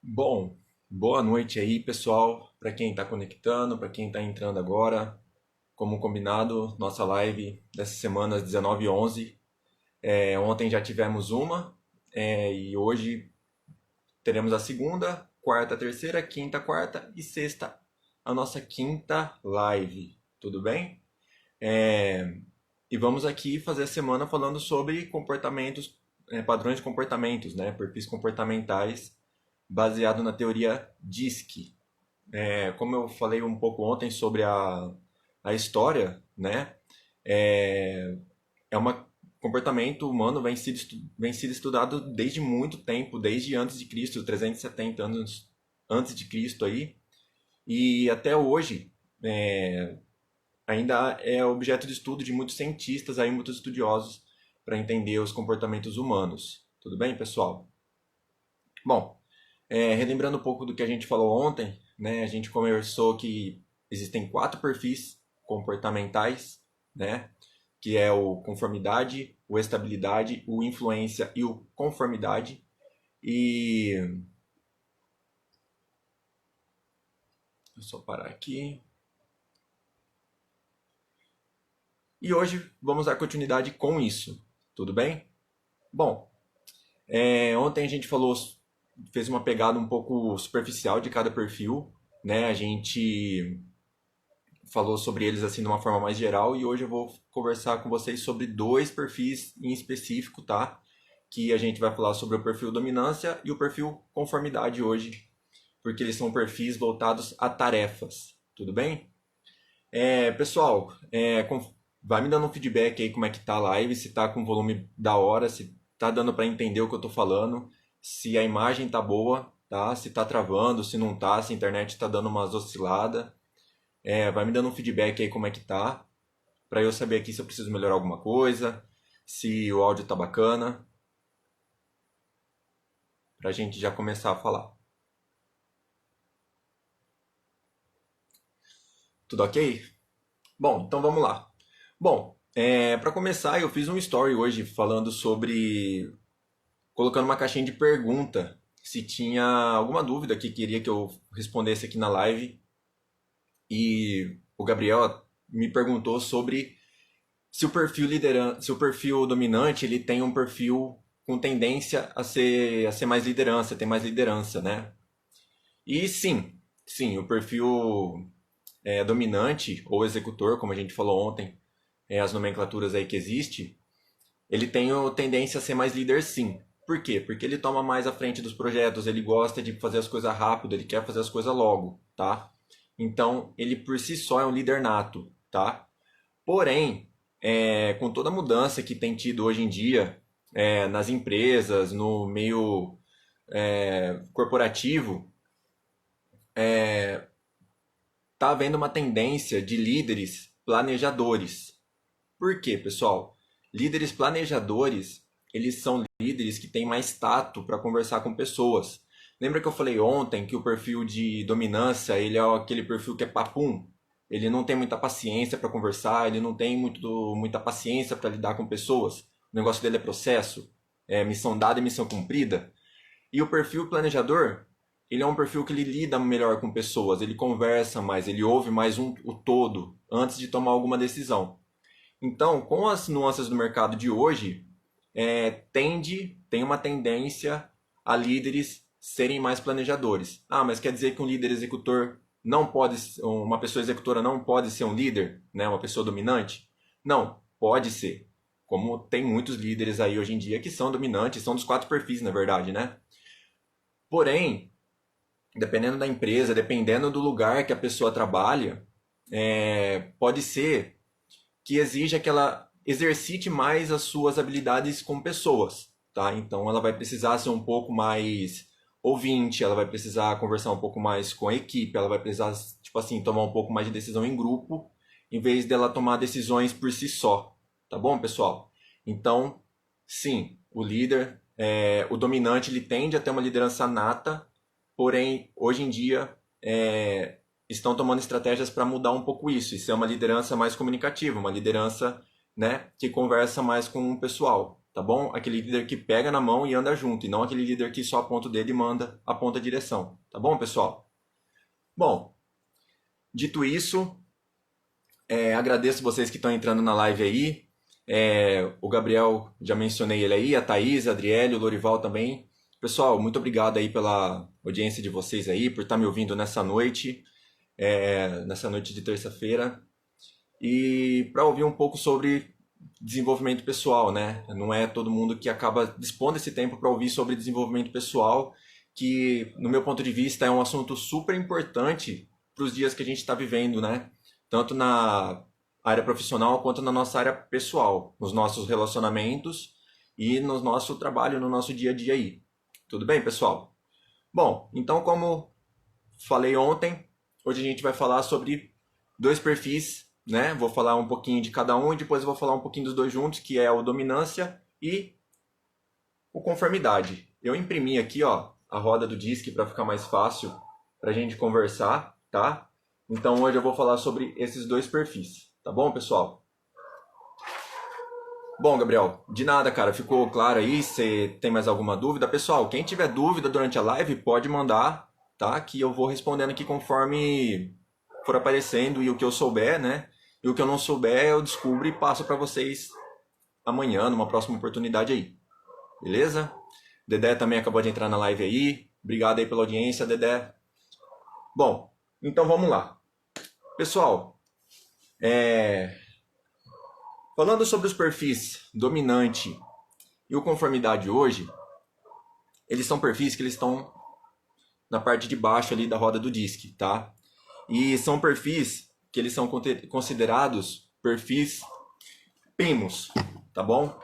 Bom, boa noite aí, pessoal, para quem está conectando, para quem está entrando agora. Como combinado, nossa live dessa semana às 19h11. Ontem já tivemos uma, e hoje teremos a segunda, quarta, terceira, quinta, quarta e sexta, a nossa quinta live. Tudo bem? E vamos aqui fazer a semana falando sobre comportamentos, padrões de comportamentos, né? Perfis comportamentais baseado na teoria DISC. Como eu falei um pouco ontem sobre a história, né? É, é um comportamento humano vem sido estudado desde muito tempo, desde antes de Cristo, 370 anos antes de Cristo aí, e até hoje ainda é objeto de estudo de muitos cientistas aí, muitos estudiosos para entender os comportamentos humanos. Tudo bem, pessoal? Bom, relembrando um pouco do que a gente falou ontem, né, a gente conversou que existem quatro perfis comportamentais, né, que é o conformidade, o estabilidade, o influência e o conformidade. E deixa eu só parar aqui. E hoje vamos dar continuidade com isso, tudo bem? Bom, ontem a gente falou, fez uma pegada um pouco superficial de cada perfil, né? A gente falou sobre eles assim de uma forma mais geral e hoje eu vou conversar com vocês sobre dois perfis em específico, tá? Que a gente vai falar sobre o perfil dominância e o perfil conformidade hoje, porque eles são perfis voltados a tarefas, tudo bem? Pessoal, vai me dando um feedback aí como é que tá a live, se tá com volume da hora, se tá dando para entender o que eu tô falando, se a imagem tá boa, tá? Se tá travando, se não tá, se a internet tá dando umas osciladas. Vai me dando um feedback aí como é que tá, para eu saber aqui se eu preciso melhorar alguma coisa, se o áudio tá bacana, pra gente já começar a falar. Tudo ok? Bom, então vamos lá. Bom, para começar, eu fiz um story hoje falando sobre colocando uma caixinha de pergunta se tinha alguma dúvida que queria que eu respondesse aqui na live. E o Gabriel me perguntou sobre se o perfil dominante ele tem um perfil com tendência a ser mais liderança, ter mais liderança, né? E sim, o perfil dominante ou executor, como a gente falou ontem, as nomenclaturas aí que existe, ele tem tendência a ser mais líder, sim. Por quê? Porque ele toma mais à frente dos projetos, ele gosta de fazer as coisas rápido, ele quer fazer as coisas logo, tá? Então, ele por si só é um líder nato, tá? Porém, com toda a mudança que tem tido hoje em dia nas empresas, no meio corporativo, tá havendo uma tendência de líderes planejadores. Por quê, pessoal? Líderes planejadores, eles são líderes que têm mais tato para conversar com pessoas. Lembra que eu falei ontem que o perfil de dominância, ele é aquele perfil que é papum? Ele não tem muita paciência para conversar, ele não tem muita paciência para lidar com pessoas. O negócio dele é processo, é missão dada e missão cumprida. E o perfil planejador, ele é um perfil que ele lida melhor com pessoas, ele conversa mais, ele ouve mais o todo antes de tomar alguma decisão. Então, com as nuances do mercado de hoje, tem uma tendência a líderes serem mais planejadores. Ah, mas quer dizer que um líder executor não pode, uma pessoa executora não pode ser um líder, né? Uma pessoa dominante? Não, pode ser. Como tem muitos líderes aí hoje em dia que são dominantes, são dos quatro perfis, na verdade, né? Porém, dependendo da empresa, dependendo do lugar que a pessoa trabalha, pode ser que exija que ela exercite mais as suas habilidades com pessoas, tá? Então ela vai precisar ser um pouco mais ouvinte, ela vai precisar conversar um pouco mais com a equipe, ela vai precisar, tipo assim, tomar um pouco mais de decisão em grupo, em vez dela tomar decisões por si só, tá bom, pessoal? Então, sim, o dominante, ele tende a ter uma liderança nata, porém, hoje em dia, estão tomando estratégias para mudar um pouco isso e ser uma liderança mais comunicativa, uma liderança, né, que conversa mais com o pessoal, tá bom? Aquele líder que pega na mão e anda junto, e não aquele líder que só aponta o dedo e aponta a direção, tá bom, pessoal? Bom, dito isso, agradeço vocês que estão entrando na live aí. O Gabriel, já mencionei ele aí, a Thaís, a Adriele, o Lorival também. Pessoal, muito obrigado aí pela audiência de vocês aí, por estar me ouvindo nessa noite de terça-feira. E para ouvir um pouco sobre desenvolvimento pessoal, né? Não é todo mundo que acaba dispondo esse tempo para ouvir sobre desenvolvimento pessoal, que, no meu ponto de vista, é um assunto super importante para os dias que a gente está vivendo, né? Tanto na área profissional quanto na nossa área pessoal, nos nossos relacionamentos e no nosso trabalho, no nosso dia a dia aí. Tudo bem, pessoal? Bom, então, como falei ontem, hoje a gente vai falar sobre 2 perfis, né? Vou falar um pouquinho de cada um e depois eu vou falar um pouquinho dos 2 juntos, que é o dominância e o conformidade. Eu imprimi aqui, ó, a roda do disque para ficar mais fácil para a gente conversar, tá? Então hoje eu vou falar sobre esses 2 perfis, tá bom, pessoal? Bom, Gabriel, de nada, cara. Ficou claro aí? Você tem mais alguma dúvida? Pessoal, quem tiver dúvida durante a live pode mandar, tá? Que eu vou respondendo aqui conforme for aparecendo e o que eu souber, né? E o que eu não souber eu descubro e passo para vocês amanhã, numa próxima oportunidade aí. Beleza? Dedé também acabou de entrar na live aí. Obrigado aí pela audiência, Dedé. Bom, então vamos lá. Pessoal, falando sobre os perfis dominante e o conformidade hoje, eles são perfis que eles estão na parte de baixo ali da roda do disque, tá? E são perfis que eles são considerados perfis primos, tá bom?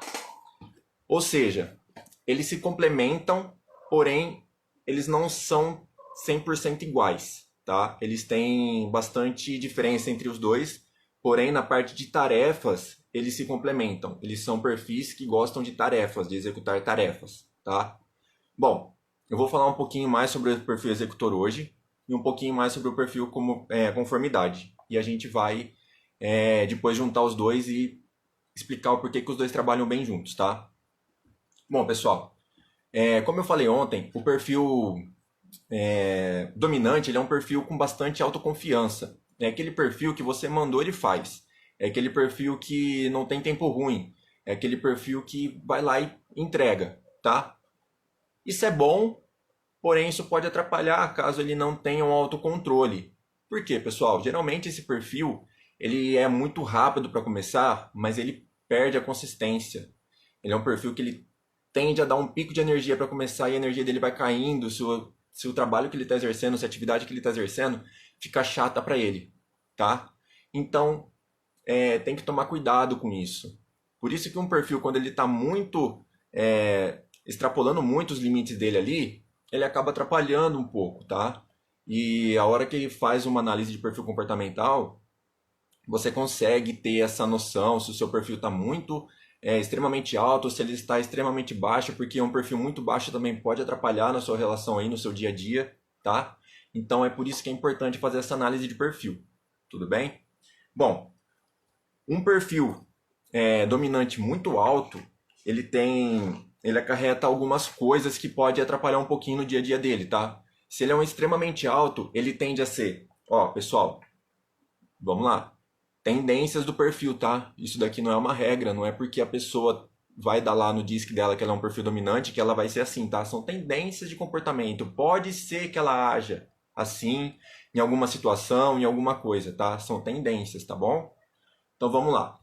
Ou seja, eles se complementam, porém eles não são 100% iguais, tá? Eles têm bastante diferença entre os dois, porém na parte de tarefas eles se complementam. Eles são perfis que gostam de tarefas, de executar tarefas, tá? Bom, eu vou falar um pouquinho mais sobre o perfil executor hoje e um pouquinho mais sobre o perfil conformidade. E a gente vai depois juntar os dois e explicar o porquê que os dois trabalham bem juntos, tá? Bom, pessoal, como eu falei ontem, o perfil dominante ele é um perfil com bastante autoconfiança. É aquele perfil que você mandou, ele faz. É aquele perfil que não tem tempo ruim. É aquele perfil que vai lá e entrega, tá? Isso é bom, porém isso pode atrapalhar caso ele não tenha um autocontrole. Por quê, pessoal? Geralmente esse perfil ele é muito rápido para começar, mas ele perde a consistência. Ele é um perfil que ele tende a dar um pico de energia para começar e a energia dele vai caindo se o trabalho que ele está exercendo, se a atividade que ele está exercendo fica chata para ele, tá? Então, tem que tomar cuidado com isso. Por isso que um perfil, quando ele está muito extrapolando muito os limites dele ali, ele acaba atrapalhando um pouco, tá? E a hora que ele faz uma análise de perfil comportamental, você consegue ter essa noção se o seu perfil está muito extremamente alto, se ele está extremamente baixo, porque um perfil muito baixo também pode atrapalhar na sua relação aí, no seu dia a dia, tá? Então é por isso que é importante fazer essa análise de perfil, tudo bem? Bom, um perfil dominante muito alto, ele acarreta algumas coisas que pode atrapalhar um pouquinho no dia a dia dele, tá? Se ele é um extremamente alto, ele tende a ser, ó, pessoal, vamos lá, tendências do perfil, tá? Isso daqui não é uma regra, não é porque a pessoa vai dar lá no disque dela que ela é um perfil dominante que ela vai ser assim, tá? São tendências de comportamento. Pode ser que ela haja assim em alguma situação, em alguma coisa, tá? São tendências, tá bom? Então vamos lá.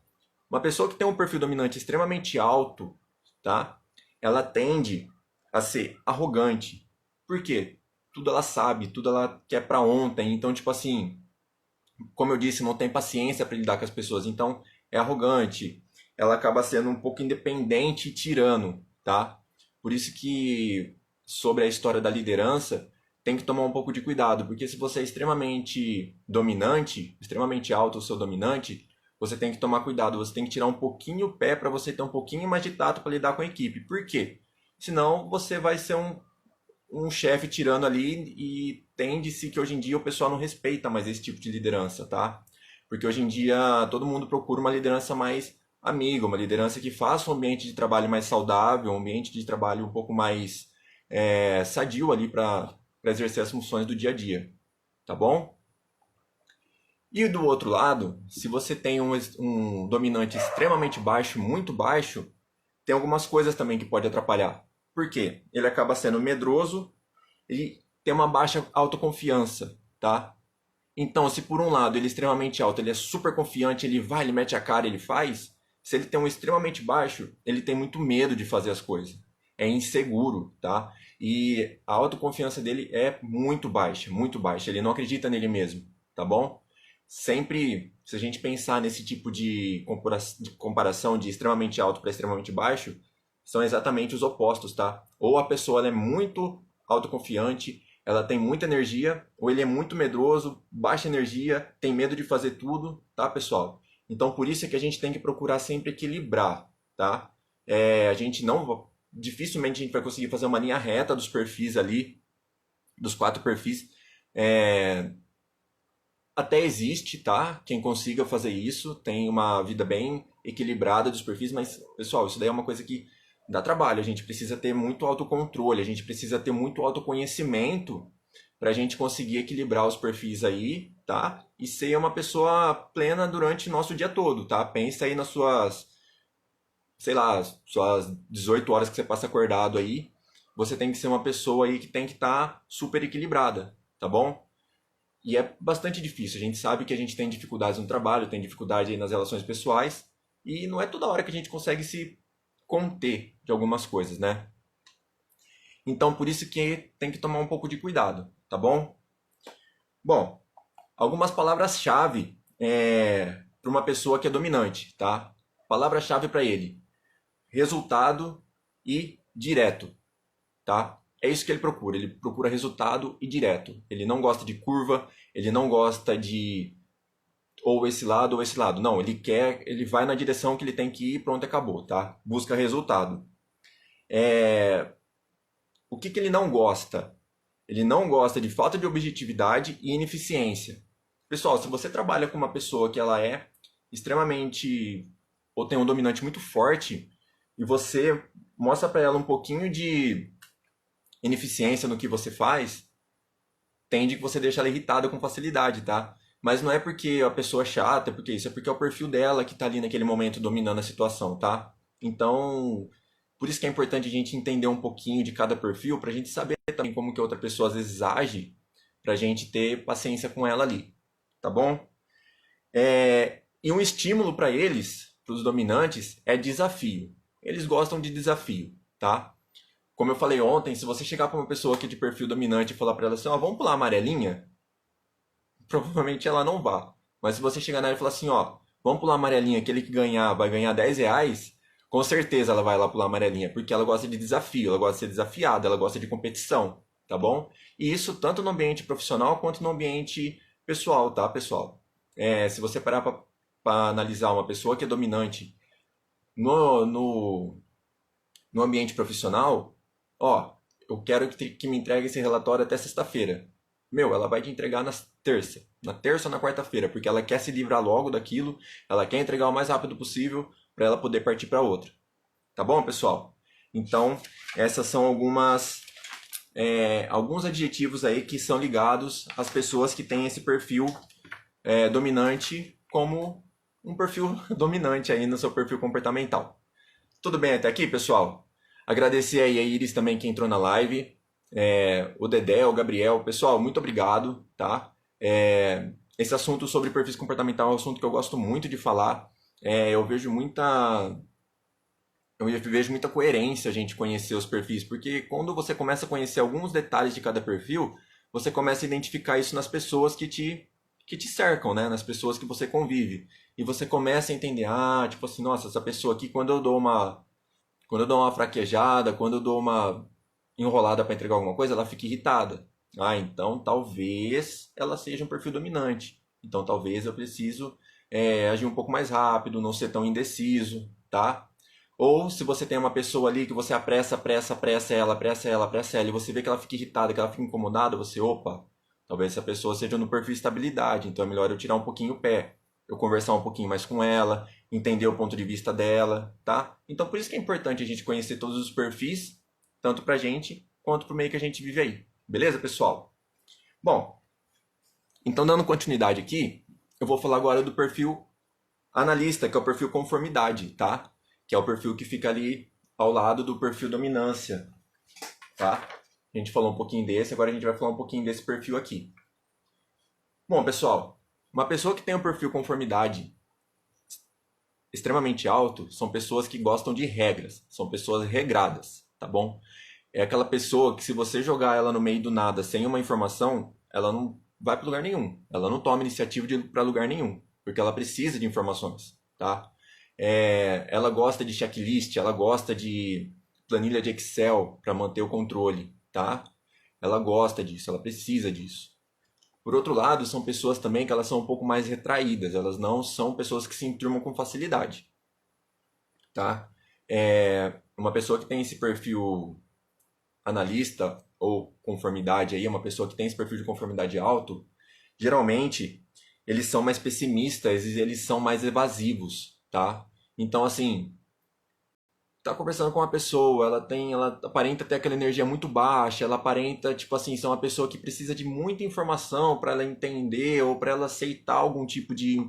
Uma pessoa que tem um perfil dominante extremamente alto, tá? Ela tende a ser arrogante. Por quê? Tudo ela sabe, tudo ela quer pra ontem. Então, tipo assim, como eu disse, não tem paciência para lidar com as pessoas. Então, é arrogante. Ela acaba sendo um pouco independente e tirano, tá? Por isso que, sobre a história da liderança, tem que tomar um pouco de cuidado. Porque se você é extremamente dominante, extremamente alto o seu dominante, você tem que tomar cuidado. Você tem que tirar um pouquinho o pé para você ter um pouquinho mais de tato para lidar com a equipe. Por quê? Senão você vai ser um chefe tirando ali e tende-se que hoje em dia o pessoal não respeita mais esse tipo de liderança, tá? Porque hoje em dia todo mundo procura uma liderança mais amiga, uma liderança que faça um ambiente de trabalho mais saudável, um ambiente de trabalho um pouco mais sadio ali para exercer as funções do dia a dia, tá bom? E do outro lado, se você tem um dominante extremamente baixo, muito baixo, tem algumas coisas também que pode atrapalhar. Por quê? Ele acaba sendo medroso e tem uma baixa autoconfiança, tá? Então, se por um lado ele é extremamente alto, ele é super confiante, ele vai, ele mete a cara, ele faz. Se ele tem um extremamente baixo, ele tem muito medo de fazer as coisas. É inseguro, tá? E a autoconfiança dele é muito baixa, muito baixa. Ele não acredita nele mesmo, tá bom? Sempre, se a gente pensar nesse tipo de comparação de extremamente alto para extremamente baixo, são exatamente os opostos, tá? Ou a pessoa ela é muito autoconfiante, ela tem muita energia, ou ele é muito medroso, baixa energia, tem medo de fazer tudo, tá, pessoal? Então, por isso é que a gente tem que procurar sempre equilibrar, tá? A gente não, dificilmente a gente vai conseguir fazer uma linha reta dos perfis ali, dos 4 perfis. Até existe, tá? Quem consiga fazer isso, tem uma vida bem equilibrada dos perfis, mas, pessoal, isso daí é uma coisa que dá trabalho. A gente precisa ter muito autocontrole, a gente precisa ter muito autoconhecimento para a gente conseguir equilibrar os perfis aí, tá? E ser uma pessoa plena durante o nosso dia todo, tá? Pensa aí nas suas, sei lá, suas 18 horas que você passa acordado aí. Você tem que ser uma pessoa aí que tem que estar super equilibrada, tá bom? E é bastante difícil. A gente sabe que a gente tem dificuldades no trabalho, tem dificuldade aí nas relações pessoais, e não é toda hora que a gente consegue se conter de algumas coisas, né? Então, por isso que tem que tomar um pouco de cuidado, tá bom? Bom, algumas palavras-chave para uma pessoa que é dominante, tá? Palavra-chave para ele: resultado e direto, tá? É isso que ele procura. Ele procura resultado e direto. Ele não gosta de curva, ele não gosta de ou esse lado ou esse lado. Não, ele vai na direção que ele tem que ir, pronto, acabou, tá? Busca resultado. O que que ele não gosta? Ele não gosta de falta de objetividade e ineficiência. Pessoal, se você trabalha com uma pessoa que ela é extremamente ou tem um dominante muito forte e você mostra para ela um pouquinho de ineficiência no que você faz, tende que você deixa ela irritada com facilidade, tá? Mas não é porque a pessoa é chata, é porque isso, é porque é o perfil dela que tá ali naquele momento dominando a situação, tá? Então, por isso que é importante a gente entender um pouquinho de cada perfil, pra gente saber também como que a outra pessoa às vezes age, pra gente ter paciência com ela ali, tá bom? E um estímulo para eles, para os dominantes, é desafio. Eles gostam de desafio, tá? Como eu falei ontem, se você chegar para uma pessoa que é de perfil dominante e falar para ela assim, ó, vamos pular a amarelinha, provavelmente ela não vá. Mas se você chegar nela e falar assim, ó, vamos pular a amarelinha, aquele que ganhar vai ganhar R$ 10, com certeza ela vai lá pular a amarelinha, porque ela gosta de desafio, ela gosta de ser desafiada, ela gosta de competição, tá bom? E isso tanto no ambiente profissional quanto no ambiente pessoal, tá, pessoal? Se você parar para analisar uma pessoa que é dominante no, no, no ambiente profissional, ó, eu quero que me entregue esse relatório até sexta-feira. Meu, ela vai te entregar na terça ou na quarta-feira, porque ela quer se livrar logo daquilo, ela quer entregar o mais rápido possível para ela poder partir para outra. Tá bom, pessoal? Então, essas são alguns adjetivos aí que são ligados às pessoas que têm esse perfil dominante como um perfil dominante aí no seu perfil comportamental. Tudo bem até aqui, pessoal? Agradecer aí a Iris também que entrou na live, o Dedé, o Gabriel. Pessoal, muito obrigado, tá? Esse assunto sobre perfis comportamental é um assunto que eu gosto muito de falar. Eu vejo muita coerência a gente conhecer os perfis, porque quando você começa a conhecer alguns detalhes de cada perfil, você começa a identificar isso nas pessoas que te cercam, né? Nas pessoas que você convive. E você começa a entender, tipo assim, nossa, essa pessoa aqui, quando eu dou uma fraquejada, quando eu dou uma enrolada para entregar alguma coisa, ela fica irritada. Então talvez ela seja um perfil dominante. Então talvez eu preciso agir um pouco mais rápido, não ser tão indeciso, tá? Ou se você tem uma pessoa ali que você apressa ela, e você vê que ela fica irritada, que ela fica incomodada, opa, talvez essa pessoa seja no perfil estabilidade, então é melhor eu tirar um pouquinho o pé, eu conversar um pouquinho mais com ela, entender o ponto de vista dela, tá? Então por isso que é importante a gente conhecer todos os perfis, tanto pra gente quanto pro meio que a gente vive aí. Beleza, pessoal? Bom, então dando continuidade aqui, eu vou falar agora do perfil analista, que é o perfil conformidade, tá? Que é o perfil que fica ali ao lado do perfil dominância, tá? A gente falou um pouquinho desse, agora a gente vai falar um pouquinho desse perfil aqui. Bom, pessoal, uma pessoa que tem um perfil conformidade extremamente alto são pessoas que gostam de regras, são pessoas regradas, tá bom? É aquela pessoa que se você jogar ela no meio do nada sem uma informação, ela não vai para lugar nenhum, ela não toma iniciativa de ir para lugar nenhum, porque ela precisa de informações, tá? Ela gosta de checklist, ela gosta de planilha de Excel para manter o controle, tá? Ela gosta disso, ela precisa disso. Por outro lado, são pessoas também que elas são um pouco mais retraídas, elas não são pessoas que se enturmam com facilidade, tá? Uma pessoa que tem esse perfil analista ou conformidade aí, uma pessoa que tem esse perfil de conformidade alto, geralmente eles são mais pessimistas e eles são mais evasivos, tá? Então, assim, tá conversando com uma pessoa, ela aparenta ter aquela energia muito baixa, ela aparenta, tipo assim, ser uma pessoa que precisa de muita informação para ela entender ou para ela aceitar algum tipo de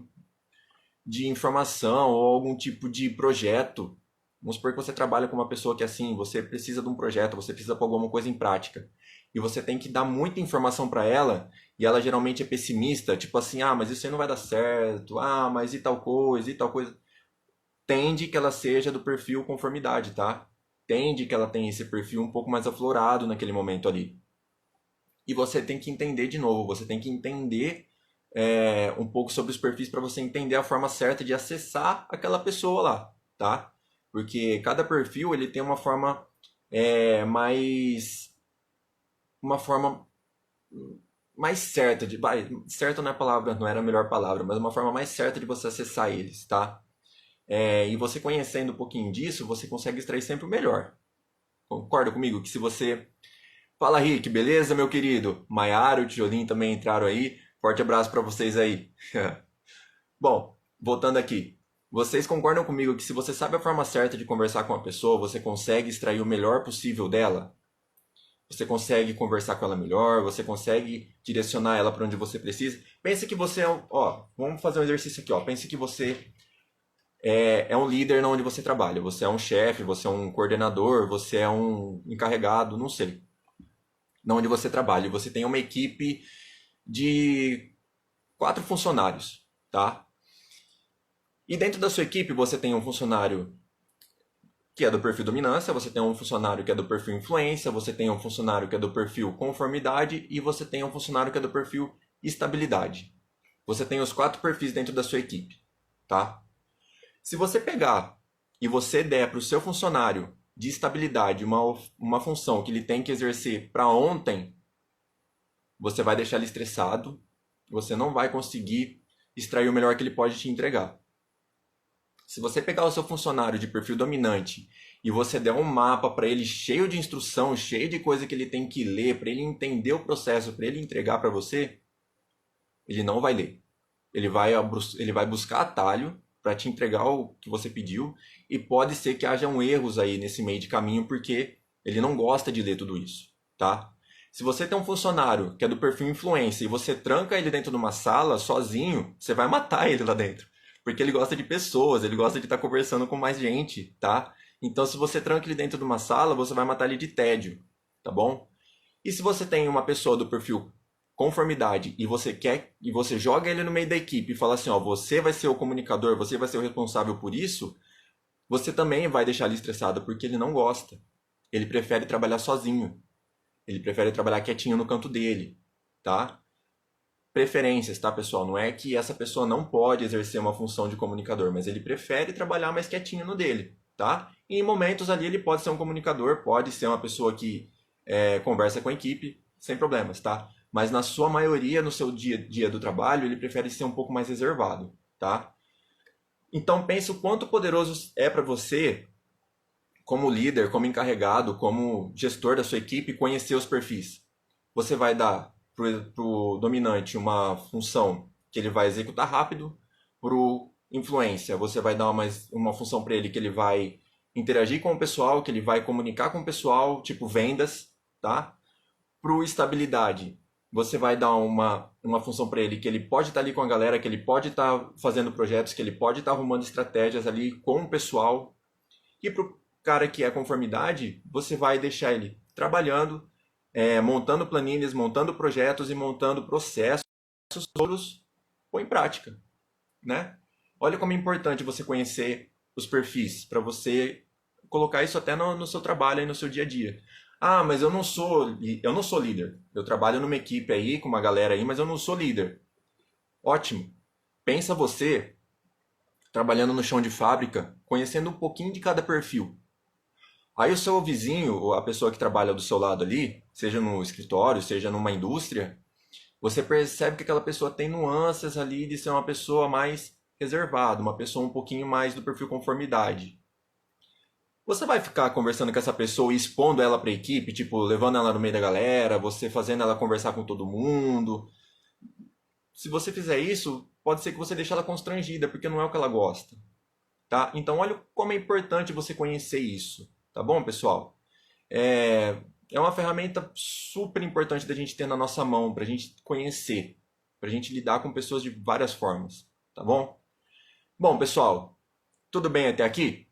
informação ou algum tipo de projeto. Vamos supor que você trabalha com uma pessoa que assim, você precisa de um projeto, você precisa pôr alguma coisa em prática. E você tem que dar muita informação para ela, e ela geralmente é pessimista, tipo assim, ah, mas isso aí não vai dar certo, ah, mas e tal coisa, e tal coisa. Tende que ela seja do perfil conformidade, tá? Tende que ela tenha esse perfil um pouco mais aflorado naquele momento ali. E você tem que entender de novo, você tem que entender um pouco sobre os perfis para você entender a forma certa de acessar aquela pessoa lá, tá? Porque cada perfil ele tem uma forma mais uma forma mais certa de, certa não é a palavra, não era a melhor palavra, mas uma forma mais certa de você acessar eles, tá? E você conhecendo um pouquinho disso, você consegue extrair sempre o melhor. Concorda comigo que se você fala, Rick, beleza, meu querido? Maiara, o Tijolim também entraram aí. Forte abraço para vocês aí. Bom, voltando aqui. Vocês concordam comigo que se você sabe a forma certa de conversar com uma pessoa, você consegue extrair o melhor possível dela? Você consegue conversar com ela melhor, você consegue direcionar ela para onde você precisa. Pense que você ó, vamos fazer um exercício aqui, ó. Pense que você é um líder onde você trabalha. Você é um chefe, você é um coordenador, você é um encarregado, não sei. Onde você trabalha. E você tem uma equipe de 4 funcionários, tá? E dentro da sua equipe você tem um funcionário que é do perfil dominância, você tem um funcionário que é do perfil influência, você tem um funcionário que é do perfil conformidade e você tem um funcionário que é do perfil estabilidade. Você tem os 4 perfis dentro da sua equipe, tá? Se você pegar e você der para o seu funcionário de estabilidade uma função que ele tem que exercer para ontem, você vai deixar ele estressado, você não vai conseguir extrair o melhor que ele pode te entregar. Se você pegar o seu funcionário de perfil dominante e você der um mapa para ele cheio de instrução, cheio de coisa que ele tem que ler, para ele entender o processo, para ele entregar para você, ele não vai ler. Ele vai buscar atalho para te entregar o que você pediu e pode ser que hajam erros aí nesse meio de caminho porque ele não gosta de ler tudo isso, tá? Se você tem um funcionário que é do perfil influência e você tranca ele dentro de uma sala sozinho, você vai matar ele lá dentro. Porque ele gosta de pessoas, ele gosta de estar conversando com mais gente, tá? Então, se você tranca ele dentro de uma sala, você vai matar ele de tédio, tá bom? E se você tem uma pessoa do perfil conformidade e você joga ele no meio da equipe e fala assim, ó, você vai ser o comunicador, você vai ser o responsável por isso, você também vai deixar ele estressado porque ele não gosta. Ele prefere trabalhar sozinho. Ele prefere trabalhar quietinho no canto dele, tá? Preferências, tá, pessoal? Não é que essa pessoa não pode exercer uma função de comunicador, mas ele prefere trabalhar mais quietinho no dele, tá? E em momentos ali ele pode ser um comunicador, pode ser uma pessoa que conversa com a equipe, sem problemas, tá? Mas na sua maioria, no seu dia a dia do trabalho, ele prefere ser um pouco mais reservado, tá? Então pense o quanto poderoso é para você, como líder, como encarregado, como gestor da sua equipe, conhecer os perfis. Você vai dar para o dominante uma função que ele vai executar rápido, para o influência, você vai dar uma função para ele que ele vai interagir com o pessoal, que ele vai comunicar com o pessoal, tipo vendas, tá? Pro estabilidade, você vai dar uma função para ele que ele pode estar ali com a galera, que ele pode estar fazendo projetos, que ele pode estar arrumando estratégias ali com o pessoal. E pro cara que é conformidade, você vai deixar ele trabalhando, montando planilhas, montando projetos e montando processos todos põe em prática, né? Olha como é importante você conhecer os perfis para você colocar isso até no seu trabalho e no seu dia a dia. Ah, mas eu não sou líder. Eu trabalho numa equipe aí com uma galera aí, mas eu não sou líder. Ótimo. Pensa você trabalhando no chão de fábrica, conhecendo um pouquinho de cada perfil. Aí o seu vizinho, a pessoa que trabalha do seu lado ali, seja no escritório, seja numa indústria, você percebe que aquela pessoa tem nuances ali de ser uma pessoa mais reservada, uma pessoa um pouquinho mais do perfil conformidade. Você vai ficar conversando com essa pessoa e expondo ela para a equipe, tipo, levando ela no meio da galera, você fazendo ela conversar com todo mundo. Se você fizer isso, pode ser que você deixe ela constrangida, porque não é o que ela gosta, tá? Então, olha como é importante você conhecer isso, tá bom, pessoal? É uma ferramenta super importante da gente ter na nossa mão, para a gente conhecer, para a gente lidar com pessoas de várias formas, tá bom? Bom, pessoal, tudo bem até aqui?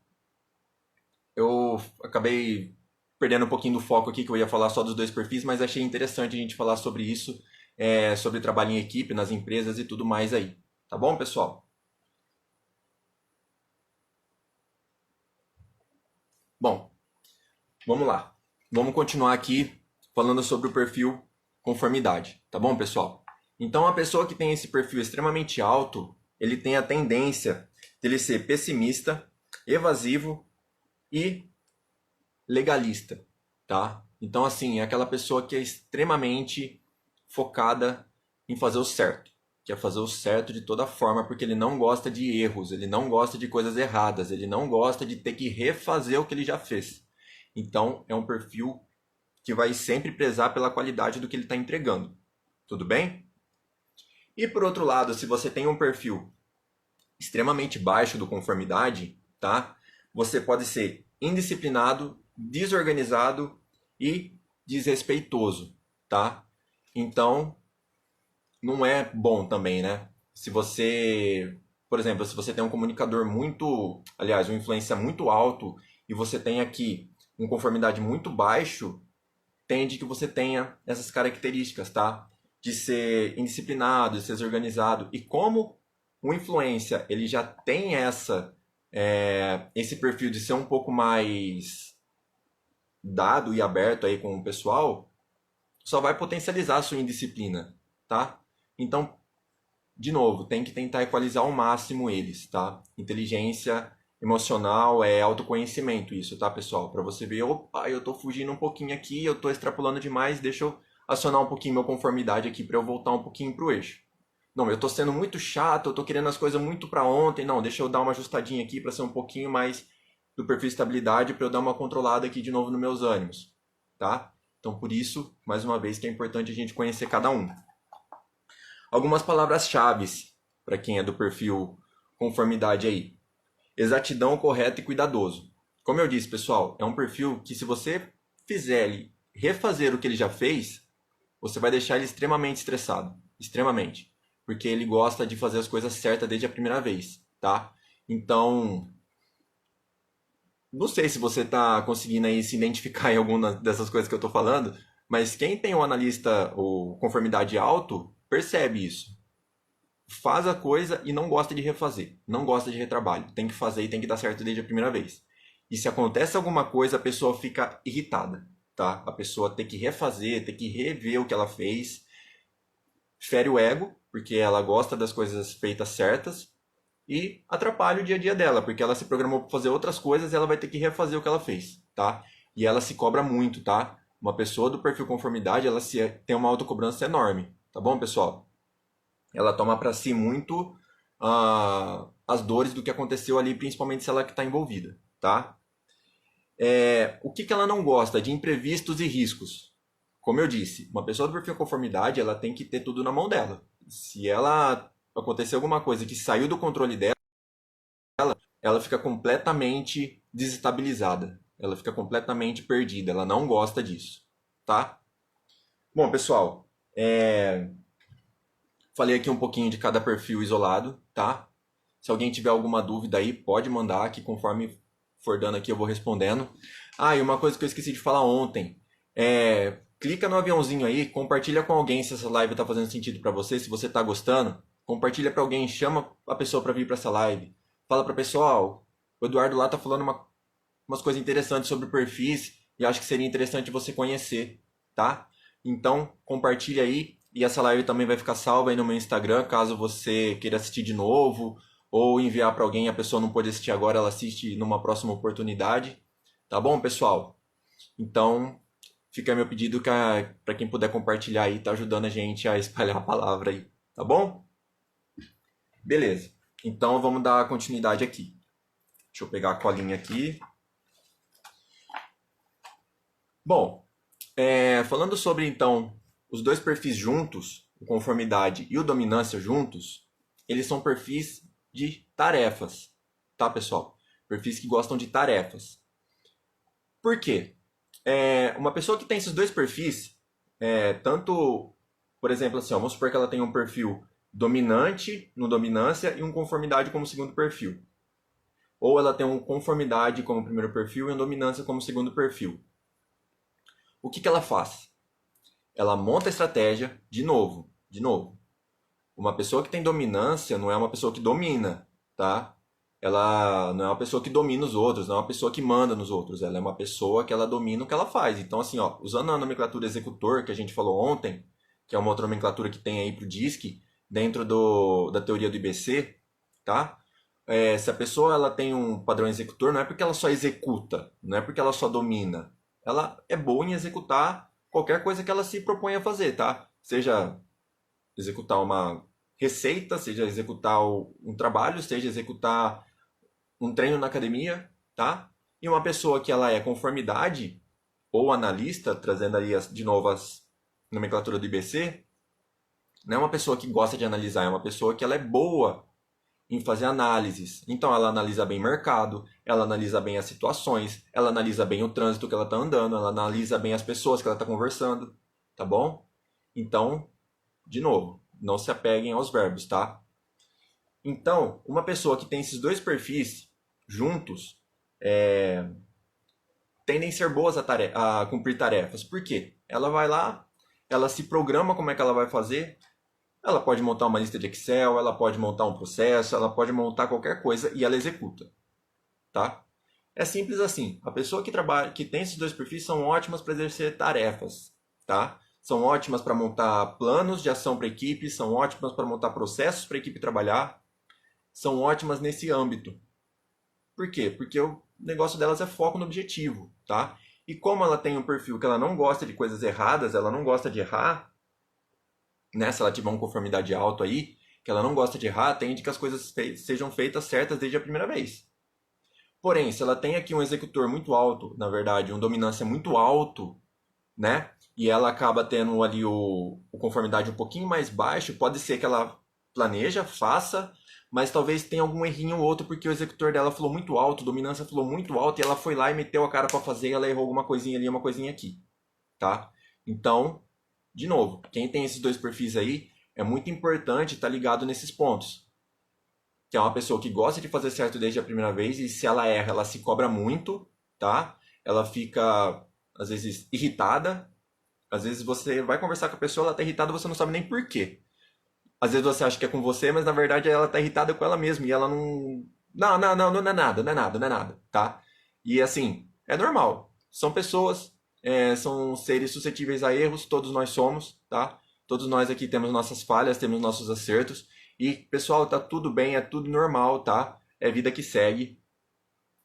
Eu acabei perdendo um pouquinho do foco aqui, que eu ia falar só dos dois perfis, mas achei interessante a gente falar sobre isso, sobre trabalho em equipe, nas empresas e tudo mais aí. Tá bom, pessoal? Bom, vamos lá. Vamos continuar aqui falando sobre o perfil conformidade, tá bom, pessoal? Então, a pessoa que tem esse perfil extremamente alto, ele tem a tendência de ele ser pessimista, evasivo e legalista, tá? Então, assim, é aquela pessoa que é extremamente focada em fazer o certo. Quer fazer o certo de toda forma, porque ele não gosta de erros, ele não gosta de coisas erradas, ele não gosta de ter que refazer o que ele já fez. Então, é um perfil que vai sempre prezar pela qualidade do que ele está entregando. Tudo bem? E por outro lado, se você tem um perfil extremamente baixo do conformidade, tá? Você pode ser indisciplinado, desorganizado e desrespeitoso, tá? Então, não é bom também, né? Se você, por exemplo, se você tem um comunicador muito, aliás, um influência muito alto e você tem aqui um conformidade muito baixo, tende que você tenha essas características, tá? De ser indisciplinado, de ser desorganizado. E como o influência ele já tem esse perfil de ser um pouco mais dado e aberto aí com o pessoal, só vai potencializar a sua indisciplina, tá? Então, de novo, tem que tentar equalizar ao máximo eles, tá? Inteligência emocional é autoconhecimento isso, tá, pessoal? Para você ver, opa, eu tô fugindo um pouquinho aqui, eu tô extrapolando demais, deixa eu acionar um pouquinho minha conformidade aqui para eu voltar um pouquinho pro eixo. Não, eu tô sendo muito chato, eu tô querendo as coisas muito para ontem, não, deixa eu dar uma ajustadinha aqui para ser um pouquinho mais do perfil de estabilidade para eu dar uma controlada aqui de novo nos meus ânimos, tá? Então, por isso, mais uma vez, que é importante a gente conhecer cada um. Algumas palavras-chave para quem é do perfil conformidade aí. Exatidão, correto e cuidadoso. Como eu disse, pessoal, é um perfil que se você fizer ele refazer o que ele já fez, você vai deixar ele extremamente estressado. Extremamente. Porque ele gosta de fazer as coisas certas desde a primeira vez, tá? Então, não sei se você está conseguindo aí se identificar em alguma dessas coisas que eu estou falando, mas quem tem o analista ou conformidade alto, percebe isso. Faz a coisa e não gosta de refazer, não gosta de retrabalho. Tem que fazer e tem que dar certo desde a primeira vez. E se acontece alguma coisa, a pessoa fica irritada, tá? A pessoa tem que refazer, tem que rever o que ela fez. Fere o ego, porque ela gosta das coisas feitas certas. E atrapalha o dia a dia dela, porque ela se programou para fazer outras coisas e ela vai ter que refazer o que ela fez, tá? E ela se cobra muito, tá? Uma pessoa do perfil conformidade, tem uma autocobrança enorme, tá bom, pessoal? Ela toma para si muito as dores do que aconteceu ali, principalmente se ela que está envolvida, tá? O que ela não gosta? De imprevistos e riscos. Como eu disse, uma pessoa do perfil conformidade, ela tem que ter tudo na mão dela. Se ela acontecer alguma coisa que saiu do controle dela, ela fica completamente desestabilizada. Ela fica completamente perdida. Ela não gosta disso, tá? Bom, pessoal, falei aqui um pouquinho de cada perfil isolado, tá? Se alguém tiver alguma dúvida aí, pode mandar, que conforme for dando aqui eu vou respondendo. Ah, e uma coisa que eu esqueci de falar ontem. Clica no aviãozinho aí, compartilha com alguém se essa live está fazendo sentido para você, se você está gostando. Compartilha para alguém, chama a pessoa para vir para essa live. Fala para pessoal, o Eduardo lá tá falando umas coisas interessantes sobre perfis e acho que seria interessante você conhecer, tá? Então, compartilha aí e essa live também vai ficar salva aí no meu Instagram, caso você queira assistir de novo ou enviar para alguém, a pessoa não pode assistir agora, ela assiste numa próxima oportunidade. Tá bom, pessoal? Então, fica meu pedido para quem puder compartilhar aí, tá ajudando a gente a espalhar a palavra aí, tá bom? Beleza. Então, vamos dar continuidade aqui. Deixa eu pegar a colinha aqui. Bom, falando sobre então os dois perfis juntos, o conformidade e o dominância juntos, eles são perfis de tarefas, tá, pessoal? Perfis que gostam de tarefas. Por quê? Uma pessoa que tem esses dois perfis, tanto, por exemplo, assim, ó, vamos supor que ela tem um perfil dominante no dominância e um conformidade como segundo perfil. Ou ela tem um conformidade como primeiro perfil e um dominância como segundo perfil. O que ela faz? Ela monta a estratégia de novo. Uma pessoa que tem dominância não é uma pessoa que domina, tá? Ela não é uma pessoa que domina os outros, não é uma pessoa que manda nos outros. Ela é uma pessoa que ela domina o que ela faz. Então, assim, ó, usando a nomenclatura executor que a gente falou ontem, que é uma outra nomenclatura que tem aí pro DISC, dentro da teoria do IBC, tá? Se a pessoa ela tem um padrão executor, não é porque ela só executa, não é porque ela só domina. Ela é boa em executar qualquer coisa que ela se propõe a fazer, tá? Seja executar uma receita, seja executar um trabalho, seja executar um treino na academia, tá? E uma pessoa que ela é conformidade ou analista, trazendo aí de novo as nomenclatura do IBC, não é uma pessoa que gosta de analisar, é uma pessoa que ela é boa em fazer análises. Então ela analisa bem o mercado, ela analisa bem as situações, ela analisa bem o trânsito que ela está andando, ela analisa bem as pessoas que ela está conversando, tá bom? Então, de novo, não se apeguem aos verbos, tá? Então, uma pessoa que tem esses dois perfis juntos tendem a ser boas a cumprir tarefas. Por quê? Ela vai lá, ela se programa como é que ela vai fazer, ela pode montar uma lista de Excel, ela pode montar um processo, ela pode montar qualquer coisa e ela executa, tá? É simples assim. A pessoa que trabalha, que tem esses dois perfis são ótimas para exercer tarefas, tá? São ótimas para montar planos de ação para a equipe, são ótimas para montar processos para a equipe trabalhar, são ótimas nesse âmbito. Por quê? Porque o negócio delas é foco no objetivo, tá? E como ela tem um perfil que ela não gosta de coisas erradas, ela não gosta de errar, né? Se ela tiver uma conformidade alta aí, que ela não gosta de errar, tende que as coisas sejam feitas certas desde a primeira vez. Porém, se ela tem aqui um executor muito alto, na verdade, um dominância muito alto, né? E ela acaba tendo ali o conformidade um pouquinho mais baixo, pode ser que ela planeja, faça, mas talvez tenha algum errinho ou outro porque o executor dela falou muito alto, a dominância falou muito alto e ela foi lá e meteu a cara para fazer e ela errou alguma coisinha ali, uma coisinha aqui, tá? Então, de novo, quem tem esses dois perfis aí, é muito importante estar ligado nesses pontos. Que é uma pessoa que gosta de fazer certo desde a primeira vez e se ela erra, ela se cobra muito, tá? Ela fica, às vezes, irritada. Às vezes você vai conversar com a pessoa, ela tá irritada, você não sabe nem por quê. Às vezes você acha que é com você, mas na verdade ela tá irritada com ela mesma e ela não... Não é nada, não é nada, tá? E assim, é normal. São pessoas, são seres suscetíveis a erros, todos nós somos, tá? Todos nós aqui temos nossas falhas, temos nossos acertos. E, pessoal, tá tudo bem, é tudo normal, tá? É vida que segue.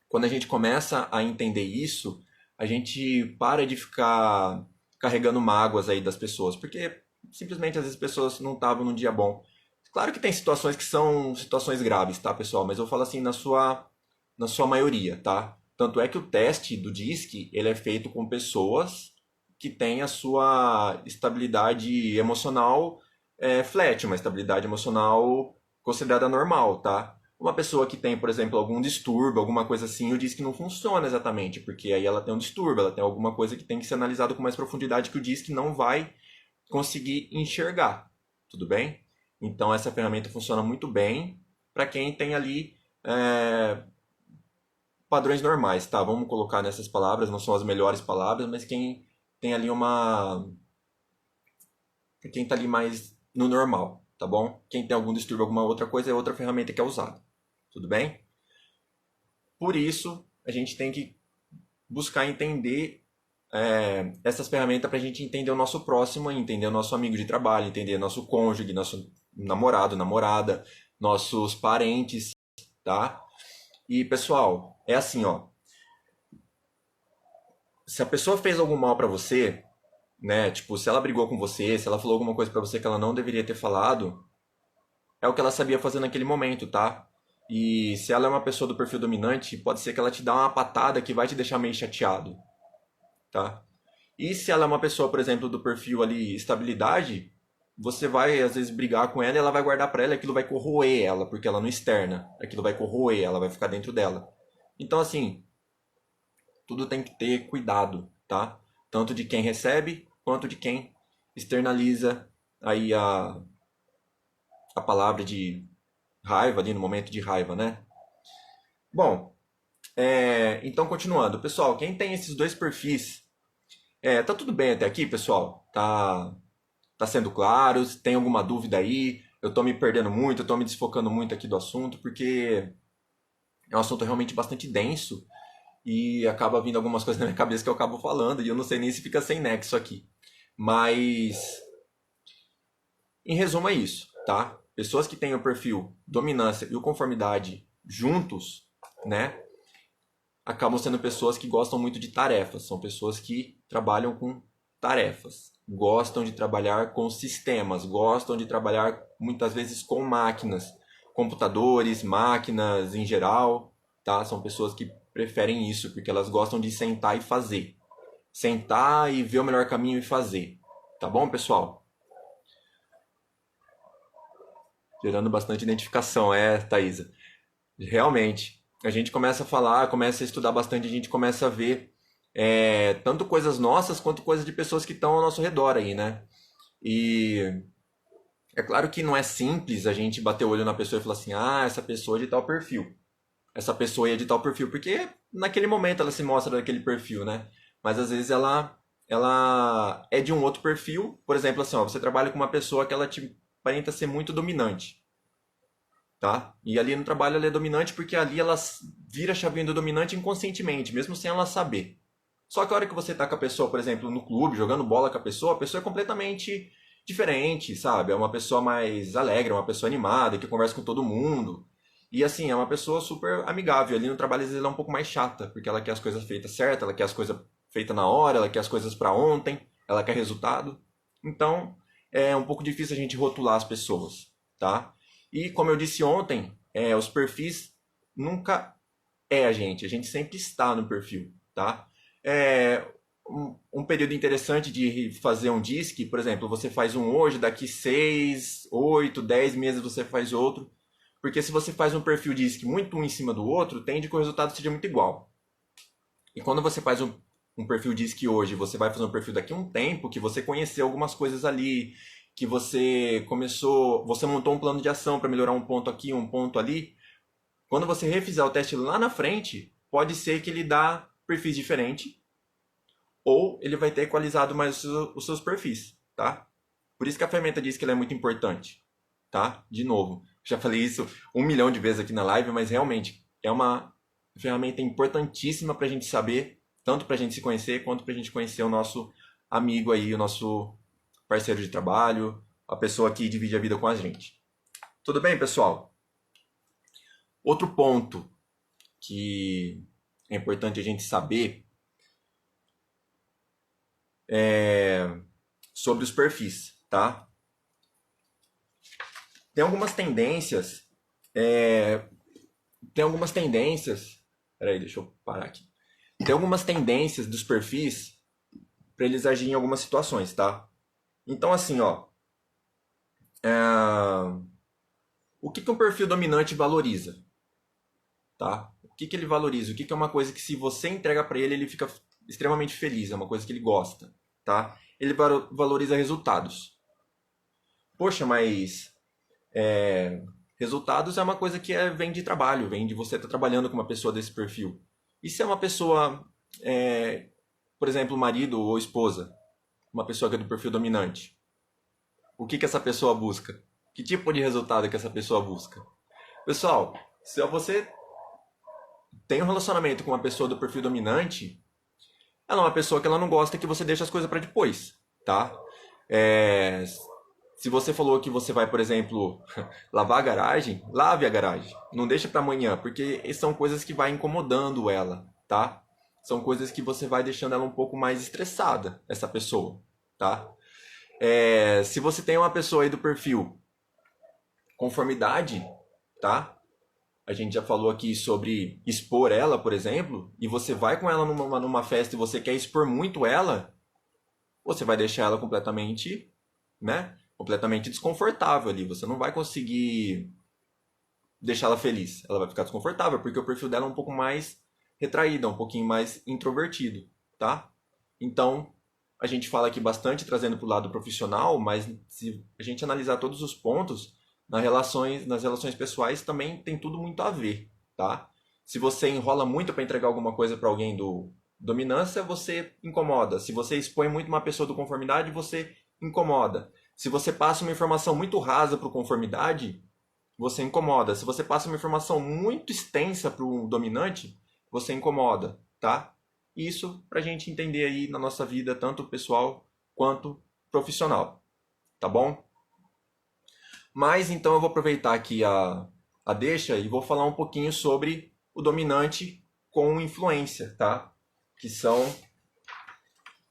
Quando a gente começa a entender isso, a gente para de ficar carregando mágoas aí das pessoas, porque simplesmente às vezes as pessoas não estavam num dia bom. Claro que tem situações que são situações graves, tá, pessoal? Mas eu falo assim na sua maioria, tá? Tanto é que o teste do DISC, ele é feito com pessoas que têm a sua estabilidade emocional flat, uma estabilidade emocional considerada normal, tá? Uma pessoa que tem, por exemplo, algum distúrbio, alguma coisa assim, o DISC não funciona exatamente, porque aí ela tem um distúrbio, ela tem alguma coisa que tem que ser analisado com mais profundidade que o DISC não vai conseguir enxergar, tudo bem? Então essa ferramenta funciona muito bem para quem tem ali padrões normais, tá? Vamos colocar nessas palavras, não são as melhores palavras, mas quem tem ali quem tá ali mais no normal, tá bom? Quem tem algum distúrbio, alguma outra coisa, é outra ferramenta que é usada, tudo bem? Por isso, a gente tem que buscar entender essas ferramentas para a gente entender o nosso próximo, entender o nosso amigo de trabalho, entender nosso cônjuge, nosso namorado, namorada, nossos parentes, tá? E pessoal, é assim, ó. Se a pessoa fez algum mal para você, né? Tipo, se ela brigou com você, se ela falou alguma coisa para você que ela não deveria ter falado, é o que ela sabia fazer naquele momento, tá? E se ela é uma pessoa do perfil dominante, pode ser que ela te dá uma patada que vai te deixar meio chateado, tá? E se ela é uma pessoa, por exemplo, do perfil ali estabilidade, você vai às vezes brigar com ela e ela vai guardar pra ela e aquilo vai corroer ela, porque ela não externa. Aquilo vai corroer, ela vai ficar dentro dela. Então, assim, tudo tem que ter cuidado, tá? Tanto de quem recebe quanto de quem externaliza aí a palavra de raiva ali no momento de raiva, né? Bom, então continuando. Pessoal, quem tem esses dois perfis, tá tudo bem até aqui, pessoal? Tá sendo claro? Tem alguma dúvida aí? Eu tô me perdendo muito, eu tô me desfocando muito aqui do assunto, porque é um assunto realmente bastante denso e acaba vindo algumas coisas na minha cabeça que eu acabo falando e eu não sei nem se fica sem nexo aqui. Mas, em resumo, é isso, tá? Pessoas que têm o perfil dominância e o conformidade juntos, né? Acabam sendo pessoas que gostam muito de tarefas, são pessoas que trabalham com tarefas, gostam de trabalhar com sistemas, gostam de trabalhar muitas vezes com máquinas, computadores, máquinas em geral, tá? São pessoas que preferem isso porque elas gostam de sentar e fazer. Sentar e ver o melhor caminho e fazer. Tá bom, pessoal? Gerando bastante identificação, Thaisa. Realmente, a gente começa a falar, começa a estudar bastante, a gente começa a ver tanto coisas nossas quanto coisas de pessoas que estão ao nosso redor aí, né? E é claro que não é simples a gente bater o olho na pessoa e falar assim, ah, essa pessoa é de tal perfil. Essa pessoa é de tal perfil, porque naquele momento ela se mostra daquele perfil, né? Mas às vezes ela é de um outro perfil. Por exemplo, assim, ó, você trabalha com uma pessoa que ela te aparenta ser muito dominante, tá? E ali no trabalho ela é dominante porque ali ela vira a chavinha do dominante inconscientemente, mesmo sem ela saber. Só que a hora que você tá com a pessoa, por exemplo, no clube, jogando bola com a pessoa é completamente diferente, sabe? É uma pessoa mais alegre, é uma pessoa animada, que conversa com todo mundo. E assim, é uma pessoa super amigável. Ali no trabalho às vezes ela é um pouco mais chata, porque ela quer as coisas feitas certas, ela quer as coisas feitas na hora, ela quer as coisas para ontem, ela quer resultado. Então, é um pouco difícil a gente rotular as pessoas, tá? E como eu disse ontem, os perfis nunca a gente sempre está no perfil, tá? É, um período interessante de fazer um DISC, por exemplo, você faz um hoje, daqui 6, 8, 10 meses você faz outro. Porque se você faz um perfil DISC muito um em cima do outro, tende que o resultado seja muito igual. E quando você faz um perfil DISC hoje, você vai fazer um perfil daqui a um tempo, que você conheceu algumas coisas ali, que você montou um plano de ação para melhorar um ponto aqui, um ponto ali. Quando você refizer o teste lá na frente, pode ser que ele dá perfis diferentes ou ele vai ter equalizado mais os seus perfis, tá? Por isso que a ferramenta diz que ela é muito importante, tá? De novo, já falei isso 1 milhão de vezes aqui na live, mas realmente é uma ferramenta importantíssima para a gente saber, tanto para a gente se conhecer, quanto para a gente conhecer o nosso amigo aí, o nosso parceiro de trabalho, a pessoa que divide a vida com a gente. Tudo bem, pessoal? Outro ponto que é importante a gente saber é sobre os perfis, tá? Tem algumas tendências, é, tem algumas tendências, peraí, deixa eu parar aqui. Tem algumas tendências dos perfis para eles agirem em algumas situações, tá? Então, assim, ó, o que um perfil dominante valoriza? tá? O que ele valoriza? O que é uma coisa que se você entrega para ele fica extremamente feliz, é uma coisa que ele gosta, tá? Ele valoriza resultados. Poxa, mas resultados é uma coisa que vem de trabalho, vem de você estar trabalhando com uma pessoa desse perfil. E se é uma pessoa, por exemplo, marido ou esposa, uma pessoa que é do perfil dominante, o que essa pessoa busca? Que tipo de resultado que essa pessoa busca? Pessoal, se você tem um relacionamento com uma pessoa do perfil dominante, ela é uma pessoa que ela não gosta que você deixe as coisas para depois, tá? É, se você falou que você vai, por exemplo, lavar a garagem, lave a garagem. Não deixa para amanhã, porque são coisas que vai incomodando ela, tá? São coisas que você vai deixando ela um pouco mais estressada, essa pessoa, tá? Se você tem uma pessoa aí do perfil conformidade, tá? A gente já falou aqui sobre expor ela, por exemplo, e você vai com ela numa festa e você quer expor muito ela, você vai deixar ela completamente, né? Completamente desconfortável ali. Você não vai conseguir deixar ela feliz. Ela vai ficar desconfortável porque o perfil dela é um pouco mais retraído, um pouquinho mais introvertido, tá? Então, a gente fala aqui bastante trazendo para o lado profissional, mas se a gente analisar todos os pontos, nas relações pessoais também tem tudo muito a ver, tá? Se você enrola muito para entregar alguma coisa para alguém do dominância, você incomoda. Se você expõe muito uma pessoa do conformidade, você incomoda. Se você passa uma informação muito rasa para o conformidade, você incomoda. Se você passa uma informação muito extensa para o dominante, você incomoda, tá? Isso para a gente entender aí na nossa vida, tanto pessoal quanto profissional, tá bom? Mas então eu vou aproveitar aqui a deixa e vou falar um pouquinho sobre o dominante com influência, tá? Que são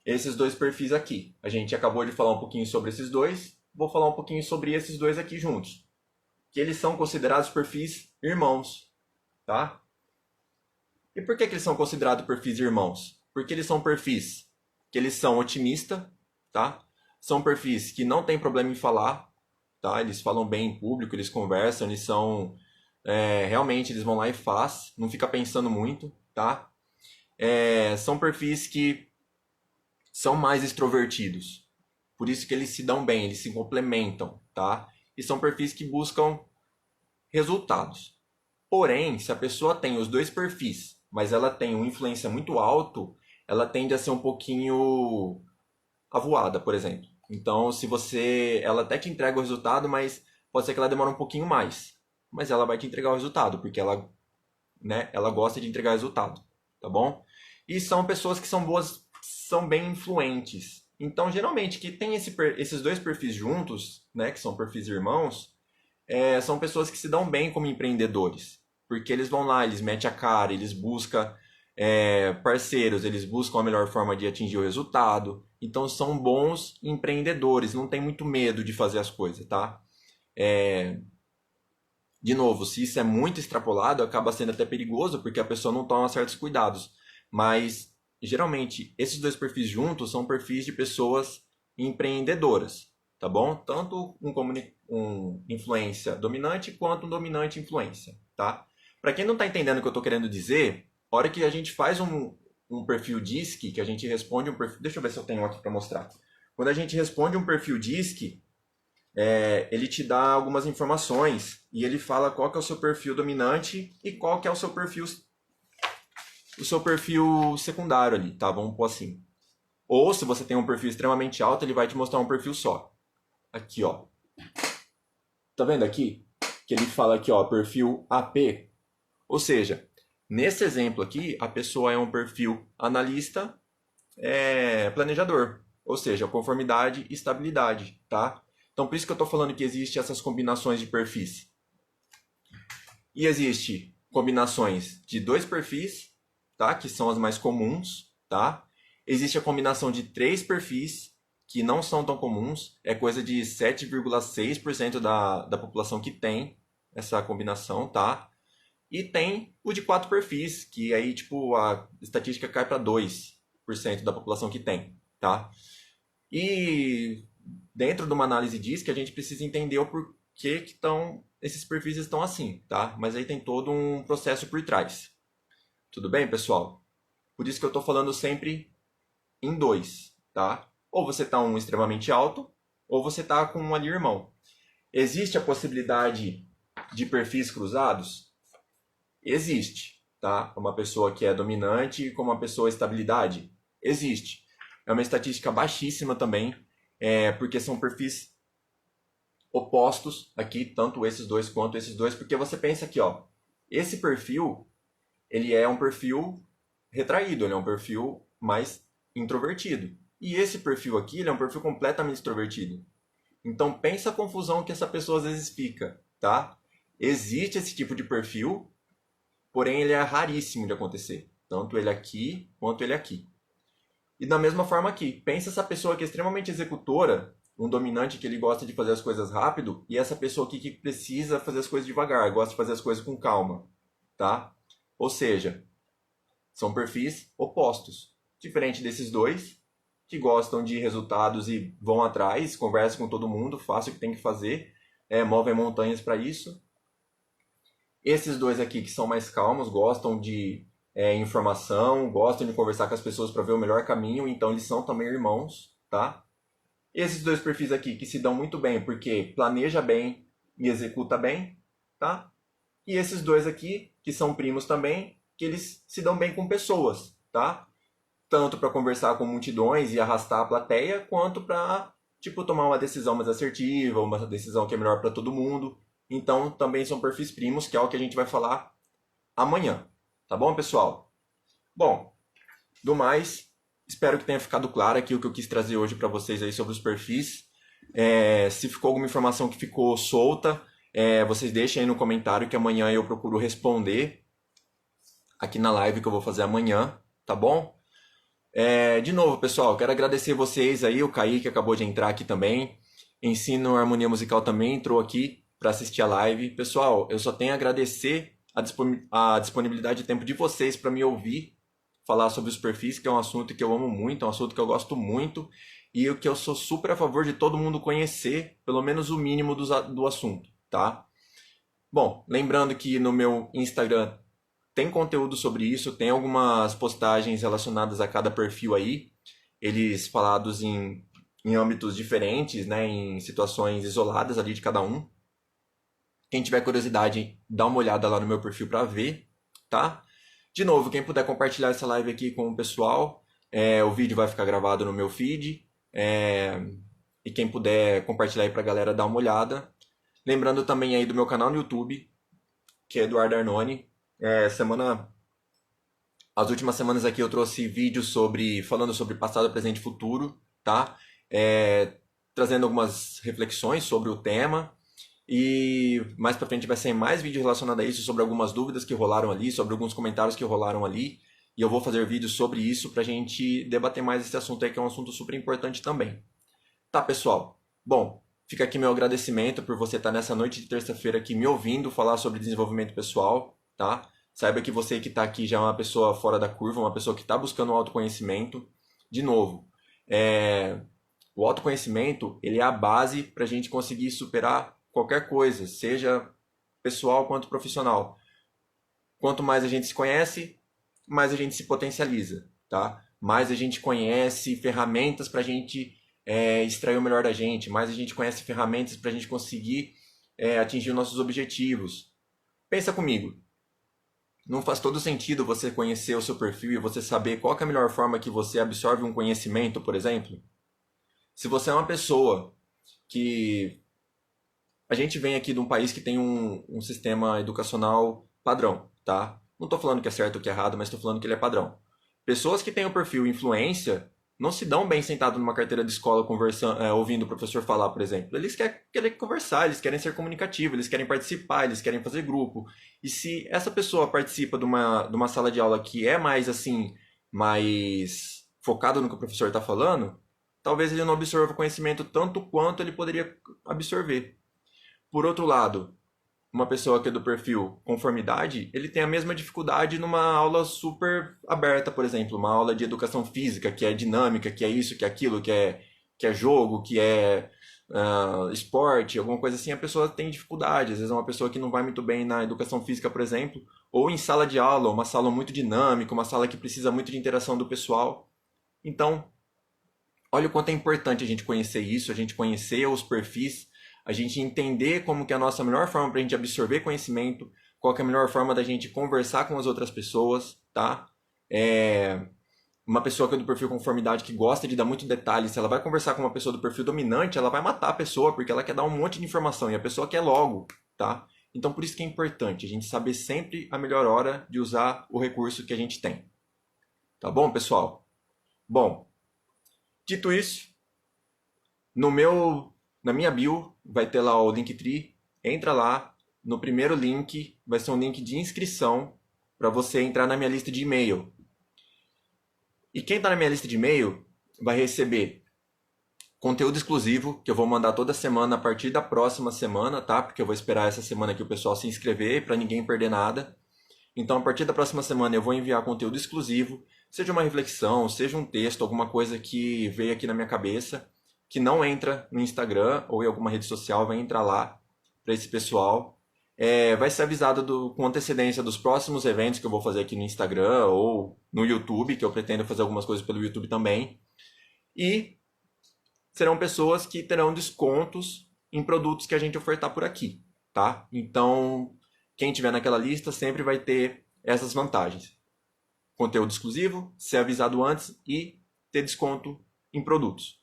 esses dois perfis aqui. A gente acabou de falar um pouquinho sobre esses dois, vou falar um pouquinho sobre esses dois aqui juntos. Que eles são considerados perfis irmãos, tá? E por que eles são considerados perfis irmãos? Porque eles são perfis que eles são otimistas, tá? São perfis que não tem problema em falar, tá? Eles falam bem em público, eles conversam, eles são realmente eles vão lá e faz, não fica pensando muito, tá? São perfis que são mais extrovertidos, por isso que eles se dão bem, eles se complementam, tá? E são perfis que buscam resultados. Porém, se a pessoa tem os dois perfis, mas ela tem uma influência muito alto, ela tende a ser um pouquinho avoada, por exemplo. Então, se ela até te entrega o resultado, mas pode ser que ela demore um pouquinho mais, mas ela vai te entregar o resultado, porque ela, né, ela gosta de entregar resultado, tá bom? E são pessoas que são boas, são bem influentes. Então, geralmente, que tem esses dois perfis juntos, né, que são perfis irmãos, são pessoas que se dão bem como empreendedores. Porque eles vão lá, eles metem a cara, eles buscam parceiros, eles buscam a melhor forma de atingir o resultado. Então são bons empreendedores, não tem muito medo de fazer as coisas, tá? De novo, se isso é muito extrapolado, acaba sendo até perigoso, porque a pessoa não toma certos cuidados. Mas, geralmente, esses dois perfis juntos são perfis de pessoas empreendedoras, tá bom? Tanto um influência dominante quanto um dominante influência, tá? Para quem não está entendendo o que eu estou querendo dizer, a hora que a gente faz um perfil DISC, que a gente responde um perfil... Deixa eu ver se eu tenho aqui para mostrar. Quando a gente responde um perfil DISC, ele te dá algumas informações e ele fala qual que é o seu perfil dominante e qual que é o seu perfil secundário ali, tá? Vamos pôr assim. Ou se você tem um perfil extremamente alto, ele vai te mostrar um perfil só. Aqui, ó. Tá vendo aqui? Que ele fala aqui, ó, perfil AP. Ou seja, nesse exemplo aqui, a pessoa é um perfil analista, planejador. Ou seja, conformidade e estabilidade, tá? Então, por isso que eu estou falando que existem essas combinações de perfis. E existe combinações de dois perfis, tá? Que são as mais comuns, tá? Existe a combinação de três perfis, que não são tão comuns. É coisa de 7,6% da população que tem essa combinação, tá? E tem o de quatro perfis, que aí, tipo, a estatística cai para 2% da população que tem, tá? E dentro de uma análise disso, que a gente precisa entender que esses perfis estão assim, tá? Mas aí tem todo um processo por trás. Tudo bem, pessoal? Por isso que eu estou falando sempre em dois, tá? Ou você tá um extremamente alto, ou você tá com um ali irmão. Existe a possibilidade de perfis cruzados? Existe, tá? Uma pessoa que é dominante com uma pessoa estabilidade? Existe. É uma estatística baixíssima também, porque são perfis opostos aqui, tanto esses dois quanto esses dois, porque você pensa aqui, ó, esse perfil, ele é um perfil retraído, ele é um perfil mais introvertido. E esse perfil aqui, ele é um perfil completamente extrovertido. Então pensa a confusão que essa pessoa às vezes fica, tá? Existe esse tipo de perfil, porém ele é raríssimo de acontecer, tanto ele aqui quanto ele aqui. E da mesma forma aqui, pensa essa pessoa que é extremamente executora, um dominante que ele gosta de fazer as coisas rápido, e essa pessoa aqui que precisa fazer as coisas devagar, gosta de fazer as coisas com calma, tá? Ou seja, são perfis opostos. Diferente desses dois, que gostam de resultados e vão atrás, conversam com todo mundo, façam o que tem que fazer, movem montanhas para isso. Esses dois aqui que são mais calmos, gostam de informação, gostam de conversar com as pessoas para ver o melhor caminho, então eles são também irmãos, tá? Esses dois perfis aqui que se dão muito bem porque planeja bem e executa bem, tá? E esses dois aqui que são primos também, que eles se dão bem com pessoas, tá? Tanto para conversar com multidões e arrastar a plateia, quanto para tipo tomar uma decisão mais assertiva, uma decisão que é melhor para todo mundo. Então também são perfis primos, que é o que a gente vai falar amanhã. Tá bom, pessoal? Bom, do mais, espero que tenha ficado claro aqui o que eu quis trazer hoje para vocês aí sobre os perfis. Se ficou alguma informação que ficou solta, vocês deixem aí no comentário que amanhã eu procuro responder aqui na live que eu vou fazer amanhã, tá bom? De novo, pessoal, quero agradecer vocês aí, o Kaique acabou de entrar aqui também. Ensino Harmonia Musical também entrou aqui para assistir a live. Pessoal, eu só tenho a agradecer a disponibilidade de tempo de vocês para me ouvir falar sobre os perfis, que é um assunto que eu amo muito, é um assunto que eu gosto muito e o que eu sou super a favor de todo mundo conhecer, pelo menos o mínimo do assunto, tá? Bom, lembrando que no meu Instagram tem conteúdo sobre isso, tem algumas postagens relacionadas a cada perfil aí, eles falados em âmbitos diferentes, né, em situações isoladas ali de cada um. Quem tiver curiosidade, dá uma olhada lá no meu perfil para ver, tá? De novo, quem puder compartilhar essa live aqui com o pessoal, o vídeo vai ficar gravado no meu feed, e quem puder compartilhar aí pra galera dar uma olhada. Lembrando também aí do meu canal no YouTube, que é Eduardo Arnone. As últimas semanas aqui eu trouxe vídeos falando sobre passado, presente e futuro, tá? Trazendo algumas reflexões sobre o tema. E mais pra frente vai ser mais vídeo relacionado a isso, sobre algumas dúvidas que rolaram ali, sobre alguns comentários que rolaram ali. E eu vou fazer vídeos sobre isso pra gente debater mais esse assunto aí, que é um assunto super importante também. Tá, pessoal? Bom, fica aqui meu agradecimento por você estar nessa noite de terça-feira aqui me ouvindo falar sobre desenvolvimento pessoal, tá? Saiba que você que está aqui já é uma pessoa fora da curva, uma pessoa que está buscando o autoconhecimento. De novo, o autoconhecimento ele é a base para a gente conseguir superar qualquer coisa, seja pessoal quanto profissional. Quanto mais a gente se conhece, mais a gente se potencializa, tá? Mais a gente conhece ferramentas para a gente extrair o melhor da gente, mais a gente conhece ferramentas para a gente conseguir atingir os nossos objetivos. Pensa comigo, não faz todo sentido você conhecer o seu perfil e você saber qual que é a melhor forma que você absorve um conhecimento, por exemplo? Se você é uma pessoa que... A gente vem aqui de um país que tem um sistema educacional padrão, tá? Não estou falando que é certo ou que é errado, mas estou falando que ele é padrão. Pessoas que têm o perfil influência não se dão bem sentado numa carteira de escola conversando, ouvindo o professor falar, por exemplo. Eles querem conversar, eles querem ser comunicativos, eles querem participar, eles querem fazer grupo. E se essa pessoa participa de uma sala de aula que é mais assim, mais focado no que o professor está falando, talvez ele não absorva o conhecimento tanto quanto ele poderia absorver. Por outro lado, uma pessoa que é do perfil conformidade, ele tem a mesma dificuldade numa aula super aberta, por exemplo, uma aula de educação física, que é dinâmica, que é isso, que é aquilo, que que é jogo, que é esporte, alguma coisa assim, a pessoa tem dificuldade. Às vezes é uma pessoa que não vai muito bem na educação física, por exemplo, ou em sala de aula, uma sala muito dinâmica, uma sala que precisa muito de interação do pessoal. Então, olha o quanto é importante a gente conhecer isso, a gente conhecer os perfis, a gente entender como que é a nossa melhor forma para a gente absorver conhecimento, qual que é a melhor forma da gente conversar com as outras pessoas, tá? Uma pessoa que é do perfil conformidade, que gosta de dar muito detalhe, se ela vai conversar com uma pessoa do perfil dominante, ela vai matar a pessoa, porque ela quer dar um monte de informação e a pessoa quer logo, tá? Então, por isso que é importante a gente saber sempre a melhor hora de usar o recurso que a gente tem. Tá bom, pessoal? Bom, dito isso, na minha bio vai ter lá o Linktree. Entra lá, no primeiro link vai ser um link de inscrição para você entrar na minha lista de e-mail. E quem está na minha lista de e-mail vai receber conteúdo exclusivo que eu vou mandar toda semana a partir da próxima semana, tá? Porque eu vou esperar essa semana aqui o pessoal se inscrever para ninguém perder nada. Então, a partir da próxima semana eu vou enviar conteúdo exclusivo, seja uma reflexão, seja um texto, alguma coisa que veio aqui na minha cabeça, que não entra no Instagram ou em alguma rede social, vai entrar lá para esse pessoal. Vai ser avisado com antecedência dos próximos eventos que eu vou fazer aqui no Instagram ou no YouTube, que eu pretendo fazer algumas coisas pelo YouTube também. E serão pessoas que terão descontos em produtos que a gente ofertar por aqui, tá? Então, quem tiver naquela lista sempre vai ter essas vantagens. Conteúdo exclusivo, ser avisado antes e ter desconto em produtos.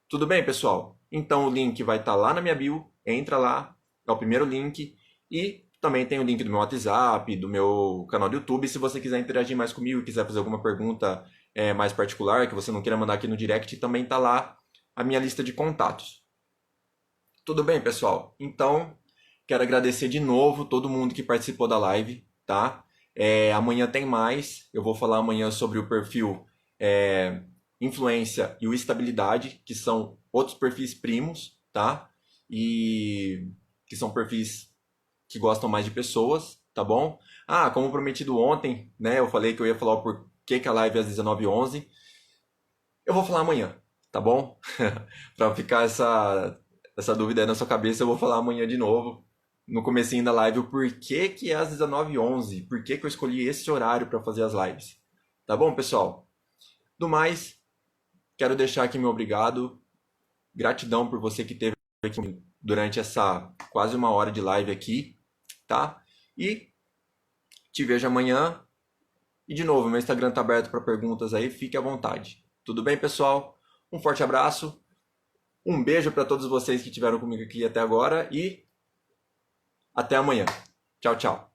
Tudo bem, pessoal? Então o link vai estar lá na minha bio, entra lá, é o primeiro link. E também tem o link do meu WhatsApp, do meu canal do YouTube, se você quiser interagir mais comigo, quiser fazer alguma pergunta mais particular, que você não queira mandar aqui no direct, também está lá a minha lista de contatos. Tudo bem, pessoal? Então, quero agradecer de novo todo mundo que participou da live, tá? Amanhã tem mais. Eu vou falar amanhã sobre o perfil influência e o estabilidade, que são outros perfis primos, tá? E que são perfis que gostam mais de pessoas, tá bom? Como prometido ontem, né? Eu falei que eu ia falar o porquê que a live é às 19h11. Eu vou falar amanhã, tá bom? Pra ficar essa dúvida aí na sua cabeça, eu vou falar amanhã de novo, no comecinho da live, o porquê que é às 19h11, por que eu escolhi esse horário para fazer as lives. Tá bom, pessoal? Do mais, quero deixar aqui meu obrigado, gratidão por você que esteve aqui durante essa quase uma hora de live aqui, tá? E te vejo amanhã. E de novo, meu Instagram tá aberto para perguntas aí, fique à vontade. Tudo bem, pessoal? Um forte abraço, um beijo para todos vocês que estiveram comigo aqui até agora e até amanhã. Tchau, tchau.